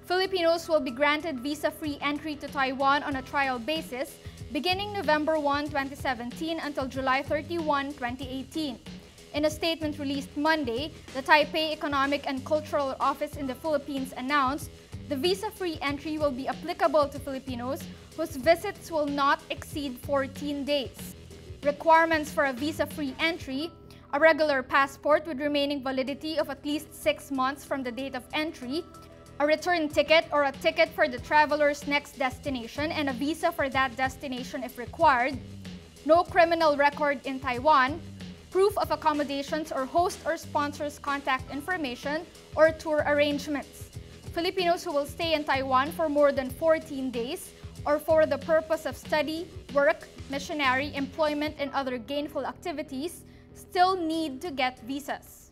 Filipinos will be granted visa-free entry to Taiwan on a trial basis beginning November 1, 2017 until July 31, 2018. In a statement released Monday, the Taipei Economic and Cultural Office in the Philippines announced the visa-free entry will be applicable to Filipinos whose visits will not exceed 14 days. Requirements for a visa-free entry: a regular passport with remaining validity of at least 6 months from the date of entry, a return ticket or a ticket for the traveler's next destination and a visa for that destination if required, no criminal record in Taiwan, proof of accommodations or host or sponsor's contact information or tour arrangements. Filipinos who will stay in Taiwan for more than 14 days or for the purpose of study, work, missionary, employment, and other gainful activities still need to get visas.